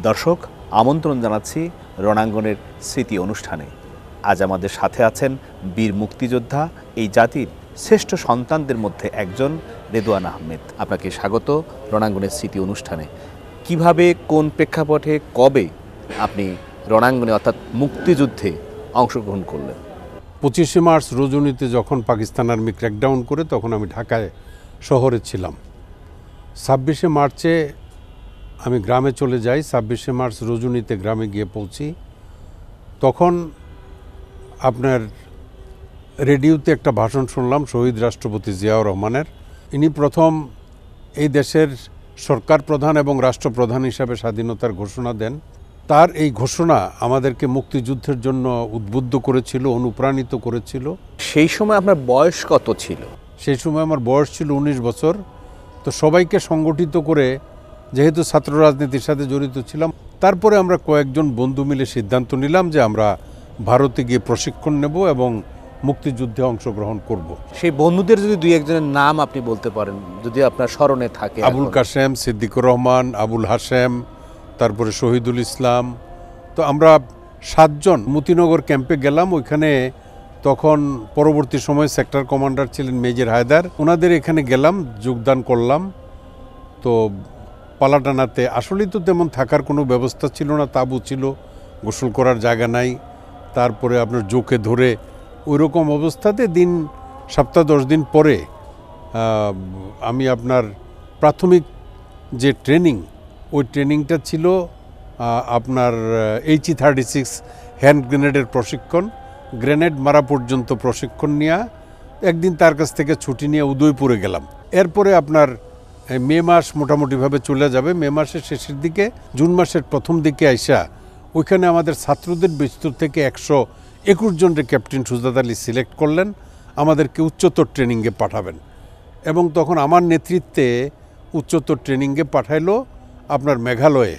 দর্শক, আমন্ত্রণ জানাচ্ছি রণাঙ্গনের স্মৃতি অনুষ্ঠানে। আজ আমাদের সাথে আছেন বীর মুক্তিযোদ্ধা, এই জাতির শ্রেষ্ঠ সন্তানদের মধ্যে একজন রেদওয়ান আহমেদ। আপনাকে স্বাগত রণাঙ্গনের স্মৃতি অনুষ্ঠানে। কিভাবে, কোন প্রেক্ষাপটে, কবে আপনি রণাঙ্গনে অর্থাৎ মুক্তিযুদ্ধে অংশগ্রহণ করলেন? 25শে মার্চ রজনীতে যখন পাকিস্তান আর্মি ক্র্যাকডাউন করে তখন আমি ঢাকায় শহরে ছিলাম। 26শে মার্চে আমি গ্রামে চলে যাই। 26শে মার্চ রজনীতে গ্রামে গিয়ে পৌঁছি। তখন আপনার রেডিওতে একটা ভাষণ শুনলাম শহীদ রাষ্ট্রপতি জিয়াউর রহমানের। ইনি প্রথম এই দেশের সরকার প্রধান এবং রাষ্ট্রপ্রধান হিসাবে স্বাধীনতার ঘোষণা দেন। তার এই ঘোষণা আমাদেরকে মুক্তিযুদ্ধের জন্য উদ্বুদ্ধ করেছিল, অনুপ্রাণিত করেছিল। সেই সময় আপনার বয়স কত ছিল? সেই সময় আমার বয়স ছিল 19 বছর। তো সবাইকে সংগঠিত করে, যেহেতু ছাত্র রাজনীতির সাথে জড়িত ছিলাম, তারপরে আমরা কয়েকজন বন্ধু মিলে সিদ্ধান্ত নিলাম যে আমরা ভারতে গিয়ে প্রশিক্ষণ নেব এবং মুক্তিযুদ্ধে অংশগ্রহণ করব। সেই বন্ধুদের যদি দুই একজনের নাম আপনি বলতে পারেন, যদি আপনার স্মরণে থাকে। আবুল কাশেম, সিদ্দিকুর রহমান, আবুল হাশেম, তারপরে শহীদুল ইসলাম। তো আমরা 7 জন মতিনগর ক্যাম্পে গেলাম। ওইখানে তখন পরবর্তী সময়ে সেক্টর কমান্ডার ছিলেন মেজর হায়দার। ওনাদের এখানে গেলাম, যোগদান করলাম। তো পালাটানাতে আসলেই তো তেমন থাকার কোনো ব্যবস্থা ছিল না, তাঁবু ছিল, গোসল করার জায়গা নাই। তারপরে আপনার জোকে ধরে ওইরকম অবস্থাতে সপ্তাহ 10 দিন পরে আমি আপনার প্রাথমিক যে ট্রেনিং, ওই ট্রেনিংটা ছিল আপনার HE-36 হ্যান্ড গ্রেনেডের প্রশিক্ষণ। গ্রেনেড মারা পর্যন্ত প্রশিক্ষণ নিয়ে একদিন তার কাছ থেকে ছুটি নিয়ে উদয়পুরে গেলাম। এরপরে আপনার মে মাস মোটামুটিভাবে চলে যাবে। মে মাসের শেষের দিকে, জুন মাসের প্রথম দিকে আইসা ওইখানে আমাদের ছাত্রদের বিস্তর থেকে 121 জনের ক্যাপ্টেন সুজাত আলী সিলেক্ট করলেন, আমাদেরকে উচ্চতর ট্রেনিংয়ে পাঠাবেন। এবং তখন আমার নেতৃত্বে উচ্চতর ট্রেনিংয়ে পাঠাইলো আপনার মেঘালয়ে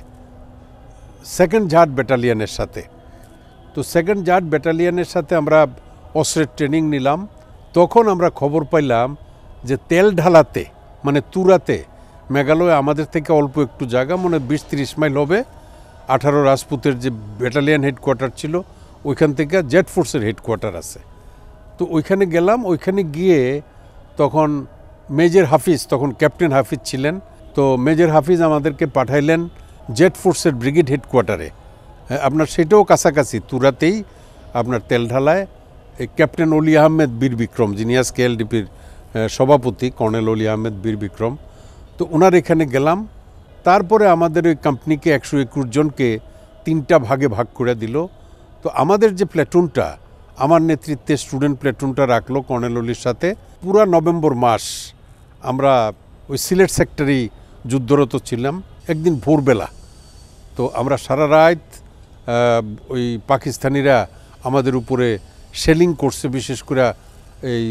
2nd জাট ব্যাটালিয়নের সাথে। তো 2nd জাট ব্যাটালিয়নের সাথে আমরা অস্ত্রের ট্রেনিং নিলাম। তখন আমরা খবর পাইলাম যে তেল ঢালাতে, মানে তুরাতে, মেঘালয়ে আমাদের থেকে অল্প একটু জায়গা, মানে 20-30 মাইল হবে, 18 রাজপুতের যে ব্যাটালিয়ন হেডকোয়ার্টার ছিল, ওইখান থেকে জেট ফোর্সের হেডকোয়ার্টার আছে। তো ওইখানে গেলাম। ওইখানে গিয়ে তখন মেজর হাফিজ, তখন ক্যাপ্টেন হাফিজ ছিলেন। তো মেজর হাফিজ আমাদেরকে পাঠাইলেন জেট ফোর্সের ব্রিগেড হেডকোয়ার্টারে। আপনার সেটাও কাছাকাছি, তুরাতেই আপনার তেলঢালায়। এই ক্যাপ্টেন অলি আহমেদ বীর বিক্রম, যিনি আজ KLDPর সভাপতি, কর্নেল অলি আহমেদ বীর বিক্রম। তো ওনার এখানে গেলাম। তারপরে আমাদের ওই কোম্পানিকে 121 জনকে 3টা ভাগে ভাগ করে দিল। তো আমাদের যে প্ল্যাটুনটা, আমার নেতৃত্বে স্টুডেন্ট প্ল্যাটুনটা রাখলো কর্নেল অলির সাথে। পুরা নভেম্বর মাস আমরা ওই সিলেট সেক্টরেই যুদ্ধরত ছিলাম। একদিন ভোরবেলা তো আমরা সারা রাত ওই পাকিস্তানিরা আমাদের উপরে শেলিং করছে, বিশেষ করে এই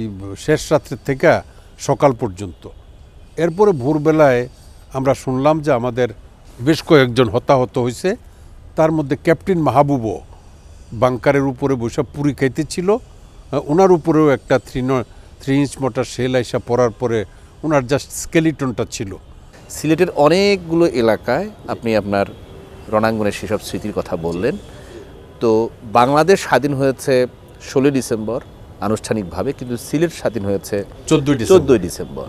শেষ রাত্রের থেকে সকাল পর্যন্ত। এরপরে ভোরবেলায় আমরা শুনলাম যে আমাদের বেশ কয়েকজন হতাহত হয়েছে। তার মধ্যে ক্যাপ্টেন মাহবুবও বাংকারের উপরে বসে পুরি খাইতেছিল। ওনার উপরেও একটা 3 ইঞ্চ মোটা শেল আইসা পড়ার পরে ওনার জাস্ট স্কেলিটনটা ছিল। সিলেটের অনেকগুলো এলাকায় আপনি আপনার রণাঙ্গনের সেসব স্মৃতির কথা বললেন। তো বাংলাদেশ স্বাধীন হয়েছে 16 ডিসেম্বর আনুষ্ঠানিকভাবে, কিন্তু সিলেট স্বাধীন হয়েছে 14 ডিসেম্বর।